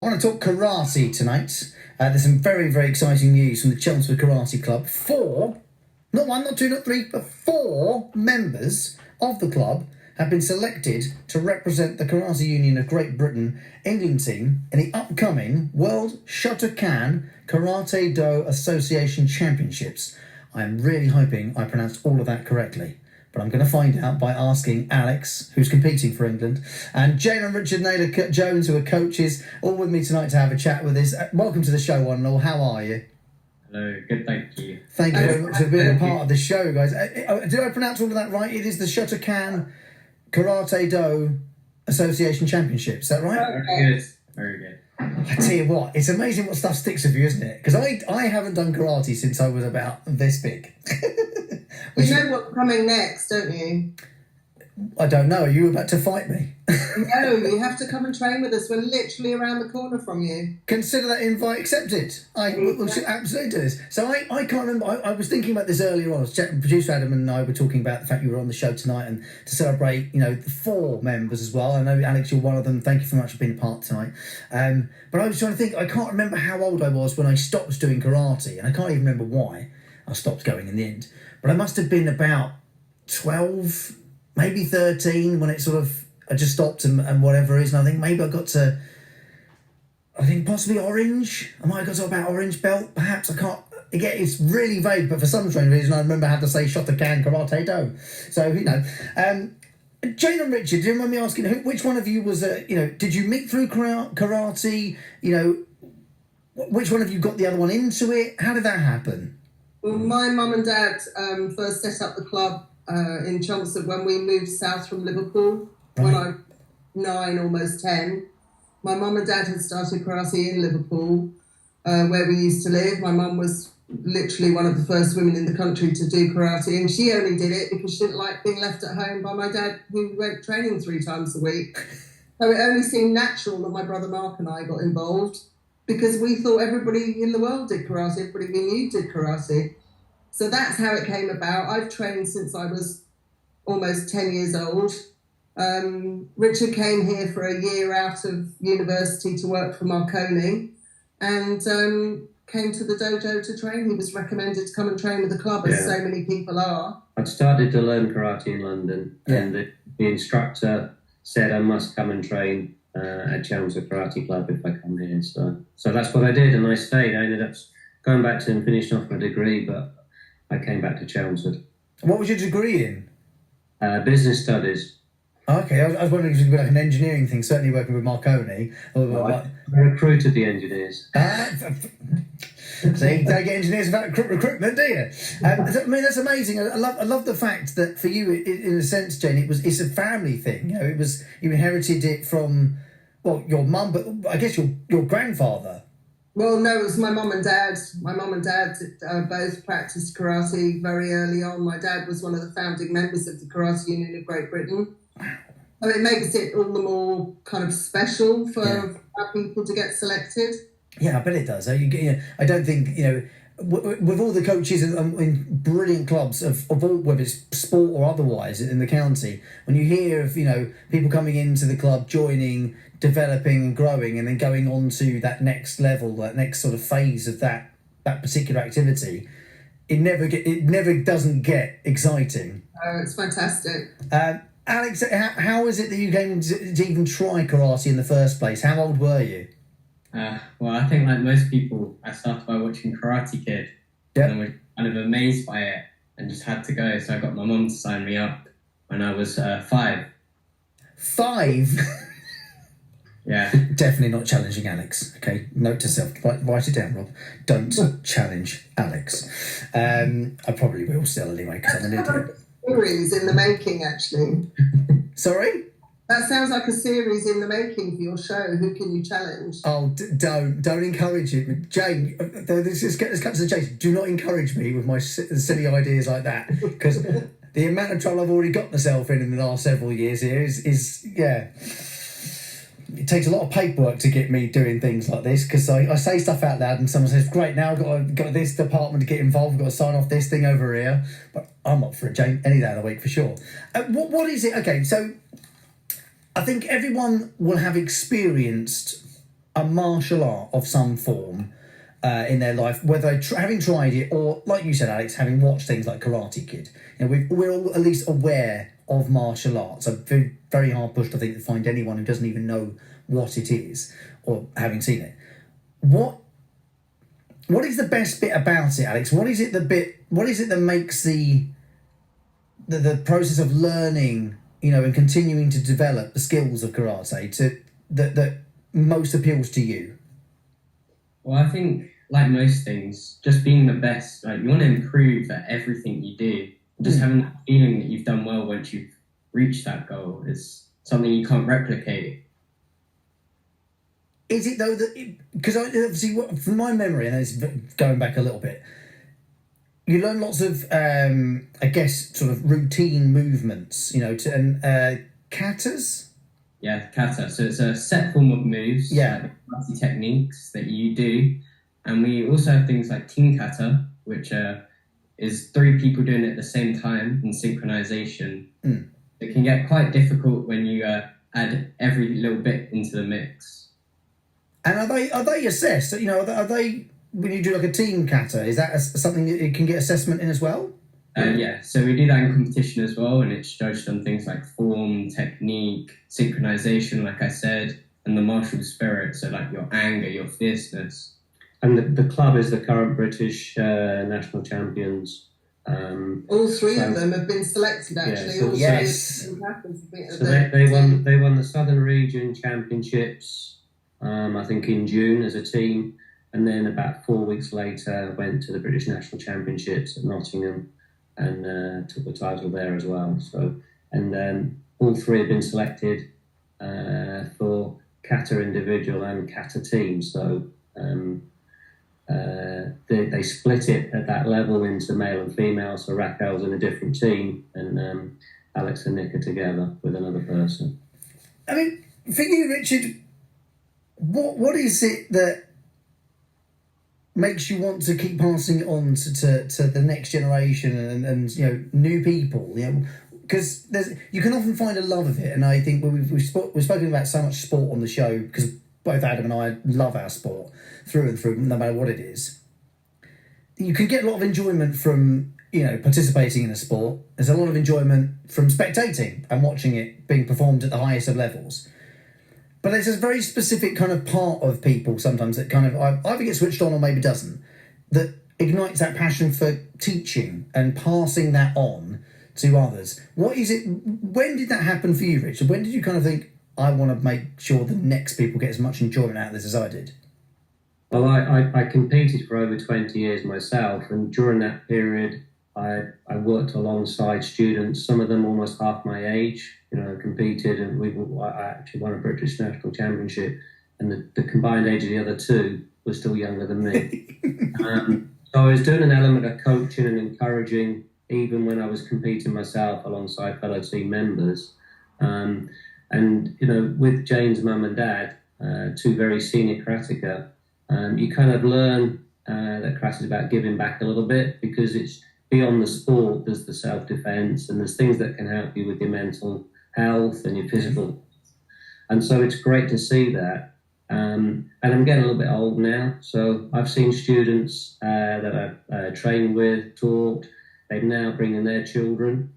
I want to talk karate tonight. There's some very, very exciting news from the Chelmsford Karate Club. 4, not 1, not 2, not 3, but 4 members of the club have been selected to represent the Karate Union of Great Britain England team in the upcoming World Shotokan Karate Do Association Championships. I am really hoping I pronounced all of that correctly, but I'm going to find out by asking Alex, who's competing for England, and Jane and Richard Naylor Jones, who are coaches, all with me tonight to have a chat with us. Welcome to the show, one and all. How are you? Hello, good, thank you. Thank you very much for being a part of the show, guys. Did I pronounce all of that right? It is the Shotokan Karate Do Association Championship. Is that right? Very good. Very good. I tell you what, it's amazing what stuff sticks with you, isn't it? Because I haven't done karate since I was about this big. You know what's coming next, don't you? I don't know. Are you about to fight me? No, you have to come and train with us. We're literally around the corner from you. Consider that invite accepted. We should absolutely do this. So I can't remember. I was thinking about this earlier on. Producer Adam and I were talking about the fact you were on the show tonight and to celebrate, the 4 members as well. I know, Alex, you're one of them. Thank you very much for being a part tonight. But I was trying to think. I can't remember how old I was when I stopped doing karate, and I can't even remember why I stopped going in the end. But I must have been about 12, maybe 13 when it sort of, I just stopped and whatever it is. And I think maybe I got to, possibly orange. I might have got to about orange belt, perhaps. I can't, again, it's really vague, but for some strange reason, I remember how to say Shotokan Karate Do. So, Jane and Richard, do you mind me asking, which one of you was, did you meet through karate? Which one of you got the other one into it? How did that happen? Well, my mum and dad first set up the club in Chelmsford when we moved south from Liverpool, right, when I was 9, almost 10. My mum and dad had started karate in Liverpool, where we used to live. My mum was literally one of the first women in the country to do karate, and she only did it because she didn't like being left at home by my dad, who went training 3 times a week. So it only seemed natural that my brother Mark and I got involved, because we thought everybody in the world did karate, everybody we knew did karate. So that's how it came about. I've trained since I was almost 10 years old. Richard came here for a year out of university to work for Mckay, and came to the dojo to train. He was recommended to come and train with the club, as so many people are. I'd started to learn karate in London, and the instructor said I must come and train at Chelmsford Karate Club if I come here. So that's what I did, and I stayed. I ended up going back to and finishing off my degree, but I came back to Chelmsford. What was your degree in? Business studies. Okay, I was wondering if it was like an engineering thing, certainly working with Marconi. I recruited the engineers. See, don't get engineers about recruitment, do you? That's amazing. I love the fact that for you, in a sense, Jane, it's a family thing. You inherited it from, your mum, but I guess your grandfather. Well, no, it was my mum and dad. My mum and dad both practiced karate very early on. My dad was one of the founding members of the Karate Union of Great Britain. So it makes it all the more kind of special for our people to get selected. Yeah, I bet it does. I don't think, with all the coaches in brilliant clubs of all, whether it's sport or otherwise in the county, when you hear of, people coming into the club, joining, developing and growing, and then going on to that next level, that next sort of phase of that particular activity, it never doesn't get exciting. Oh, it's fantastic. Alex, how is it that you came to even try karate in the first place? How old were you? Well, I think like most people, I started by watching Karate Kid, and was kind of amazed by it and just had to go. So I got my mum to sign me up when I was 5. 5? Yeah. Definitely not challenging Alex. Okay, note to self. Write it down, Rob. Don't challenge Alex. I probably will still anyway because I'm an idiot. Series in the making, actually. Sorry? That sounds like a series in the making for your show. Who can you challenge? Oh, don't encourage it, Jane. Let's cut to the chase. Do not encourage me with my silly ideas like that, because the amount of trouble I've already got myself in the last several years here is it takes a lot of paperwork to get me doing things like this, because I say stuff out loud and someone says, great, now I've got this department to get involved, I've got to sign off this thing over here. But I'm up for it, Jane, any day of the week for sure. What is it? Okay, so I think everyone will have experienced a martial art of some form in their life, whether having tried it or, like you said, Alex, having watched things like Karate Kid. You know, we're all at least aware of martial arts. I'm very, very hard pushed, I think, to find anyone who doesn't even know what it is or having seen it. What is the best bit about it, Alex? What is it that makes the process of learning, you know, and continuing to develop the skills of karate that most appeals to you? Well, I think, like most things, just being the best, like, you want to improve at everything you do. Just having that feeling that you've done well once you've reached that goal is something you can't replicate. Is it though that, because obviously from my memory, and it's going back a little bit, you learn lots of I guess sort of routine movements, you know, and katas. Yeah, kata. So it's a set form of moves, like karate techniques that you do, and we also have things like team kata, which is 3 people doing it at the same time in synchronization. It can get quite difficult when you add every little bit into the mix. And are they assessed? You know, are they when you do like a team kata? Is that something that it can get assessment in as well? Yeah, so we do that in competition as well, and it's judged on things like form, technique, synchronization, like I said, and the martial spirit. So like your anger, your fierceness. And the club is the current British national champions. All 3 of them have been selected, actually. Yeah, so they won the Southern Region Championships, I think in June as a team, and then about 4 weeks later went to the British National Championships at Nottingham and took the title there as well. So, and then all 3 have been selected for kata individual and kata team. So they split it at that level into male and female. So Raquel's in a different team, and Alex and Nick are together with another person. I mean, for you, Richard, what is it that makes you want to keep passing it on to the next generation and you know, new people? You know, because you can often find a love of it, and I think we've spoken about so much sport on the show because both Adam and I love our sport through and through, no matter what it is. You can get a lot of enjoyment from, you know, participating in a sport. There's a lot of enjoyment from spectating and watching it being performed at the highest of levels. But there's a very specific kind of part of people sometimes that kind of either gets switched on or maybe doesn't, that ignites that passion for teaching and passing that on to others. What is it? When did that happen for you, Richard? When did you kind of think, I want to make sure the next people get as much enjoyment out of this as I did? Well, I competed for over 20 years myself, and during that period, I worked alongside students, some of them almost half my age, you know, competed, and I actually won a British National Championship, and the combined age of the other 2 was still younger than me. So I was doing an element of coaching and encouraging, even when I was competing myself alongside fellow team members. And, you know, with Jane's mum and dad, 2 very senior karateka, you kind of learn that karate is about giving back a little bit, because it's beyond the sport. There's the self-defense, and there's things that can help you with your mental health and your physical. And so it's great to see that. And I'm getting a little bit old now, so I've seen students that I've trained with, taught, they now bring in their children.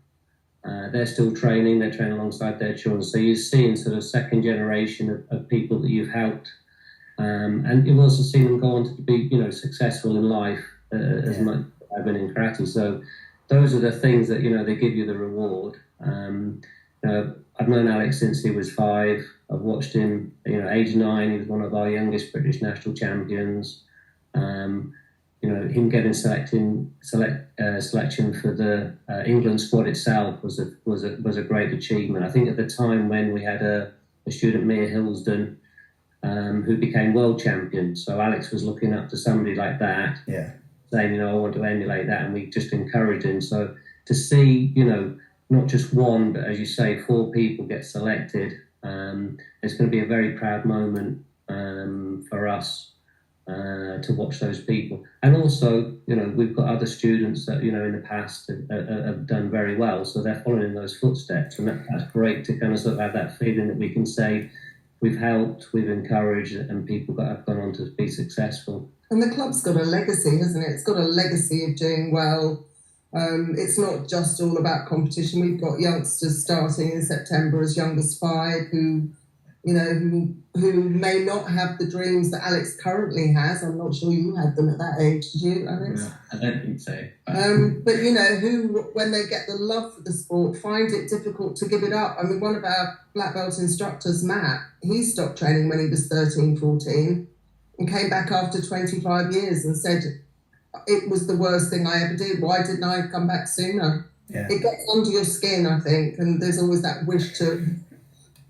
They're still training, they're training alongside their children. So you're seeing sort of second generation of people that you've helped. And you've also seen them go on to be, you know, successful in life as much as I've been in karate. So those are the things that, you know, they give you the reward. I've known Alex since he was 5. I've watched him, you know, age 9. He was one of our youngest British national champions. You know, him getting selection for the England squad itself was a great achievement. I think at the time when we had a student, Mia Hillsden, who became world champion. So Alex was looking up to somebody like that, saying, you know, I want to emulate that, and we just encouraged him. So to see, you know, not just 1, but as you say, 4 people get selected, it's going to be a very proud moment for us to watch those people. And also, you know, we've got other students that, you know, in the past have done very well, so they're following in those footsteps, and that's great to kind of sort of have that feeling that we can say, we've helped, we've encouraged, and people have gone on to be successful. And the club's got a legacy, hasn't it? It's got a legacy of doing well. It's not just all about competition. We've got youngsters starting in September as young as 5 who may not have the dreams that Alex currently has. I'm not sure you had them at that age, did you, Alex? No, I don't think so. But who, when they get the love for the sport, find it difficult to give it up. I mean, one of our black belt instructors, Matt, he stopped training when he was 13, 14 and came back after 25 years and said, it was the worst thing I ever did. Why didn't I come back sooner? Yeah. It gets under your skin, I think, and there's always that wish to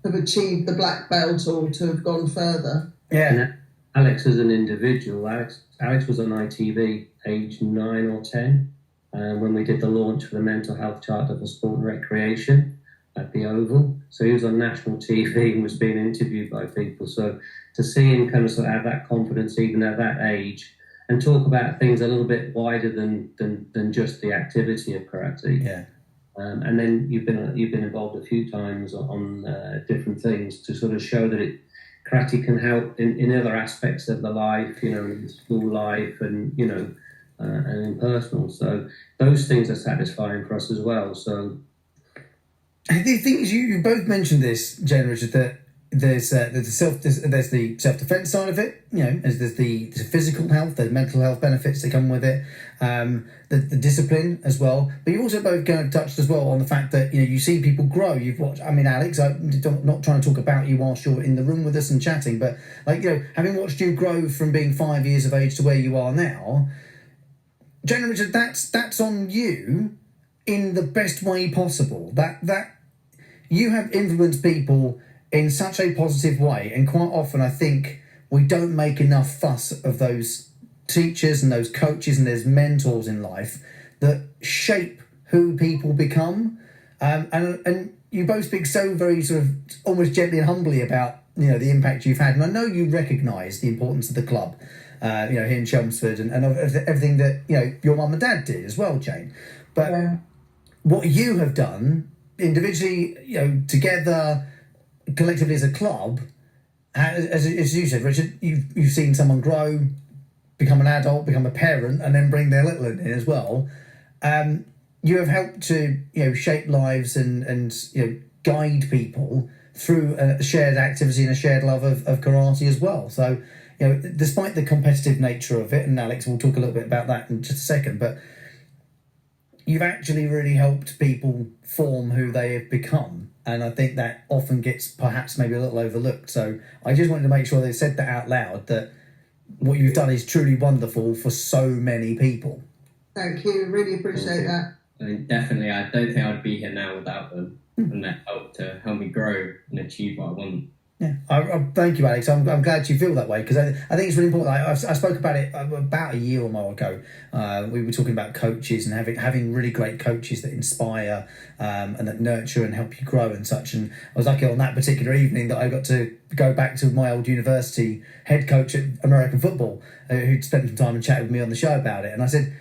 have achieved the black belt or to have gone further. Yeah. And Alex as an individual, Alex was on ITV age 9 or 10 when we did the launch for the Mental Health Charter for Sport and Recreation at the Oval. So he was on national TV and was being interviewed by people. So to see him kind of sort of have that confidence even at that age and talk about things a little bit wider than just the activity of karate. Yeah. And then you've been involved a few times on different things to sort of show that karate can help in other aspects of the life, in school life and and in personal. So those things are satisfying for us as well. So the thing is, you both mentioned this, Jane and Richard, that there's the self-defense side of it, there's the physical health, the mental health benefits that come with it, the discipline as well. But you also both kind of touched as well on the fact that you see people grow. You've watched. I mean, Alex, I'm not trying to talk about you whilst you're in the room with us and chatting, but having watched you grow from being 5 years of age to where you are now, Jane and Richard, that's on you in the best way possible. That you have influenced people in such a positive way, and quite often I think we don't make enough fuss of those teachers and those coaches and those mentors in life that shape who people become. And you both speak so very sort of almost gently and humbly about the impact you've had, and I know you recognise the importance of the club, here in Chelmsford, and of everything that your mum and dad did as well, Jane. But what you have done individually, together, collectively as a club, as you said, Richard, you've seen someone grow, become an adult, become a parent, and then bring their little in as well. You have helped to shape lives and guide people through a shared activity and a shared love of karate as well. So despite the competitive nature of it, and Alex will talk a little bit about that in just a second, but you've actually really helped people form who they have become. And I think that often gets perhaps maybe a little overlooked. So I just wanted to make sure they said that out loud, that what you've done is truly wonderful for so many people. Thank you. Really appreciate that. I mean, definitely, I don't think I'd be here now without them. And that helped me grow and achieve what I want. Yeah, I thank you, Alex. I'm glad you feel that way, because I think it's really important. I spoke about it about a year or more ago. We were talking about coaches and having really great coaches that inspire and that nurture and help you grow and such. And I was lucky on that particular evening that I got to go back to my old university head coach at American football, who'd spent some time and chatted with me on the show about it. And I said,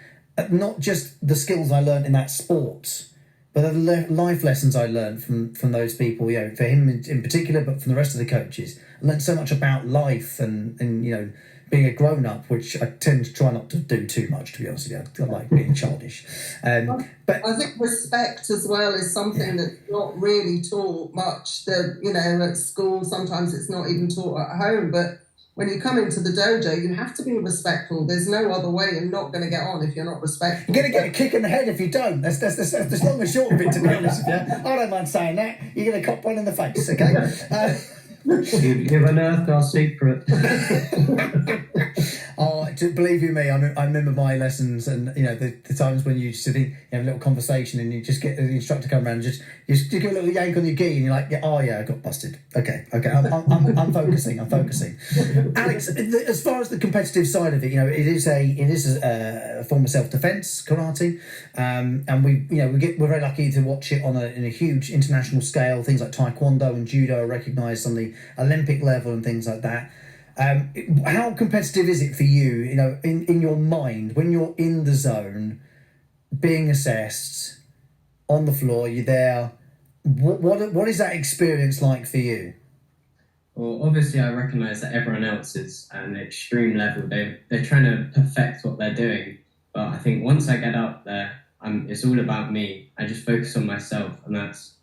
not just the skills I learned in that sport, but the life lessons I learned from those people, for him in particular, but from the rest of the coaches. I learned so much about life and being a grown-up, which I tend to try not to do too much, to be honest with you. I like being childish. But I think respect as well is something that's not really taught much. At school, sometimes it's not even taught at home, but when you come into the dojo, you have to be respectful. There's no other way. You're not going to get on if you're not respectful. You're going to get a kick in the head if you don't. That's the long and short of it, to be honest with you. I don't mind saying that. You're going to cop one in the face, okay? You've unearthed our secret. Believe you me, I remember my lessons and the times when you sit in, you have a little conversation and you just get the instructor come around and just give a little yank on your gi and you're like, I got busted. Okay, I'm focusing. Alex, as far as the competitive side of it, it is a form of self-defense, karate, and we're very lucky to watch it in a huge international scale. Things like taekwondo and judo are recognised on the Olympic level and things like that. How competitive is it for you, in your mind, when you're in the zone, being assessed, on the floor, you're there, what is that experience like for you? Well, obviously, I recognise that everyone else is at an extreme level. They're trying to perfect what they're doing. But I think once I get up there, it's all about me. I just focus on myself, and that's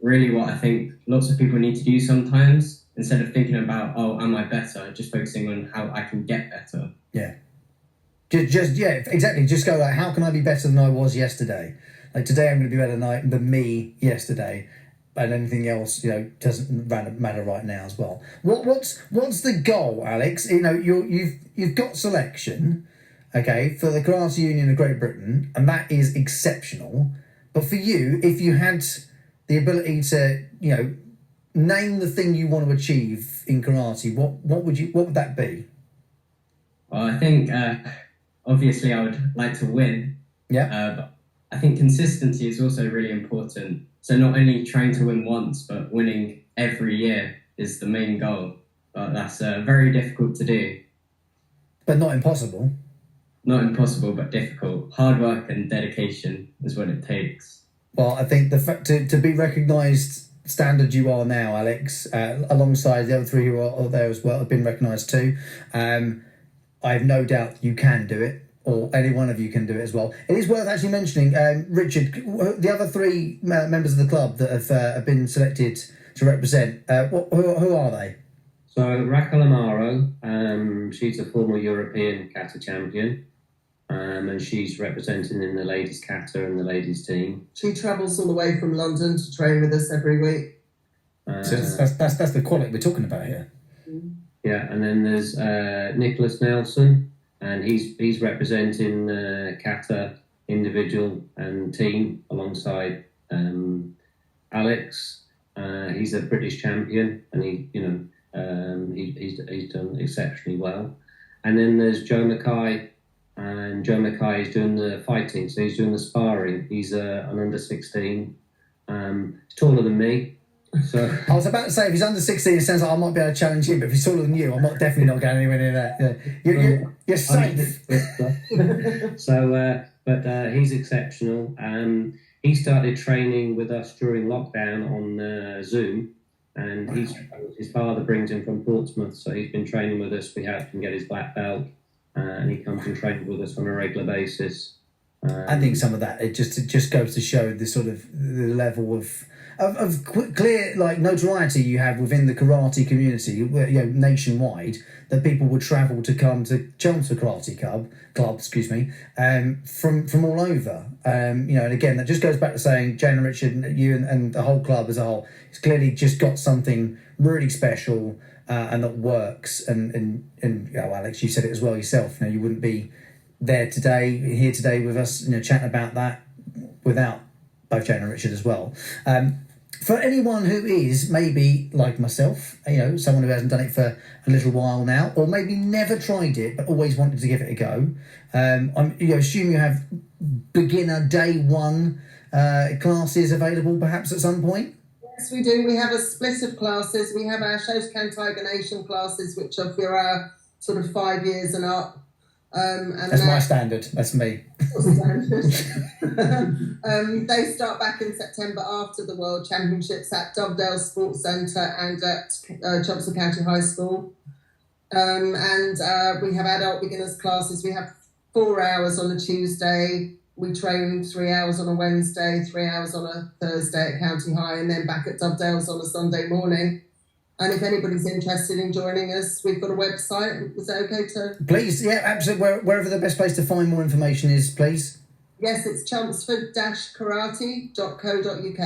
really what I think lots of people need to do sometimes. Instead of thinking about, oh, am I better? Just focusing on how I can get better. Yeah. Exactly. Just go like, how can I be better than I was yesterday? Like today, I'm going to be better than me yesterday. And anything else, doesn't matter right now as well. What's the goal, Alex? You've got selection, okay, for the Karate Union of Great Britain, and that is exceptional. But for you, if you had the ability to, name the thing you want to achieve in karate, what would that be? Well, I think obviously I would like to win. Yeah. But I think consistency is also really important. So not only trying to win once, but winning every year is the main goal. But that's very difficult to do. But not impossible. Not impossible, but difficult. Hard work and dedication is what it takes. Well, I think the fact to be recognised standard you are now, Alex, alongside the other three who are there as well, have been recognised too. I have no doubt you can do it. Or any one of you can do it as well. It is worth actually mentioning, Richard, the other three members of the club that have been selected to represent, who are they? So Raquel Amaro, she's a former European kata champion, and she's representing in the ladies kata and the ladies team. She travels all the way from London to train with us every week. So that's the quality we're talking about here. Yeah, and then there's Nicholas Nelson, and he's representing kata individual and team alongside Alex. He's a British champion, and he's done exceptionally well. And then there's Joe Mckay, and Joe Mckay is doing the fighting, so he's doing the sparring. He's an under 16. He's taller than me. So I was about to say, if he's under 16, it sounds like I might be able to challenge him, but if he's taller than you, I'm definitely not going anywhere near that. Yeah. You're safe. But he's exceptional. He started training with us during lockdown on Zoom, and his father brings him from Portsmouth, so he's been training with us. We helped him get his black belt, and he comes and trains with us on a regular basis. I think some of that, it just goes to show the sort of the level of clear notoriety you have within the karate community, nationwide, that people would travel to come to Chelmsford Karate Club, from all over. And again, that just goes back to saying, Jane and Richard, you and the whole club as a whole, it's clearly just got something really special and that works. And Alex, you said it as well yourself. You wouldn't be here today with us, chatting about that without both Jane and Richard as well. For anyone who is maybe like myself, someone who hasn't done it for a little while now, or maybe never tried it but always wanted to give it a go, assume you have beginner day one classes available perhaps at some point. Yes, we do. We have a split of classes. We have our Shotokan Tiger Nation classes, which are for our sort of 5 years and up. And that's my standard. That's me. They start back in September after the World Championships at Dovedale Sports Centre and at Chelmsford County High School. And we have adult beginners classes. We have 4 hours on a Tuesday. We train 3 hours on a Wednesday, 3 hours on a Thursday at County High, and then back at Dovedale's on a Sunday morning. And if anybody's interested in joining us, we've got a website. Is that okay to... Please, yeah, absolutely. Wherever the best place to find more information is, please. Yes, it's chelmsford-karate.co.uk.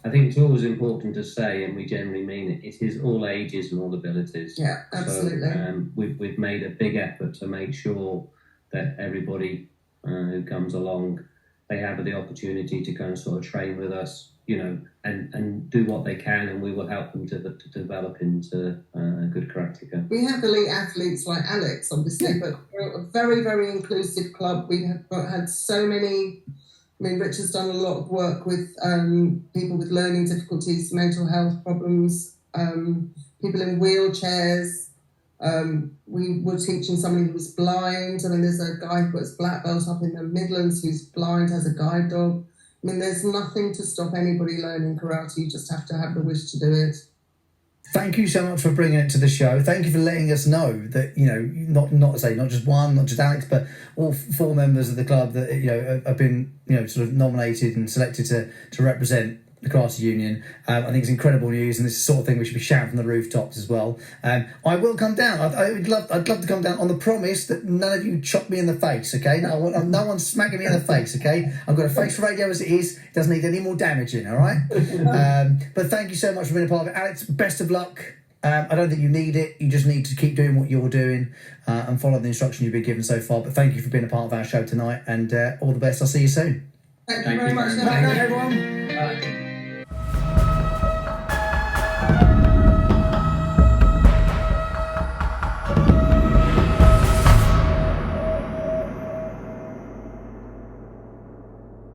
I think it's always important to say, and we generally mean it, it is all ages and all abilities. Yeah, absolutely. So, we've made a big effort to make sure that everybody who comes along, they have the opportunity to kind of sort of train with us, and do what they can, and we will help them to develop into a good karateka. We have elite athletes like Alex, obviously, but we're a very, very inclusive club. We have had so many... Richard's done a lot of work with people with learning difficulties, mental health problems, people in wheelchairs. We were teaching somebody who was blind. There's a guy who puts black belt up in the Midlands who's blind, has a guide dog. There's nothing to stop anybody learning karate. You just have to have the wish to do it. thank you so much for bringing it to the show. Thank you for letting us know that, you know, not just one, not just Alex, but all 4 members of the club that, you know, have been, you know, sort of nominated and selected to represent the Karate Union. I think it's incredible news, and this is the sort of thing we should be shouting from the rooftops as well. I will come down. I'd love to come down on the promise that none of you chop me in the face, okay? No one smacking me in the face, okay? I've got a face for radio as it is. It doesn't need any more damaging, all right? But thank you so much for being a part of it. Alex, best of luck. I don't think you need it. You just need to keep doing what you're doing and follow the instruction you've been given so far. But thank you for being a part of our show tonight, and all the best. I'll see you soon. Thank you very much. Night, everyone. Bye.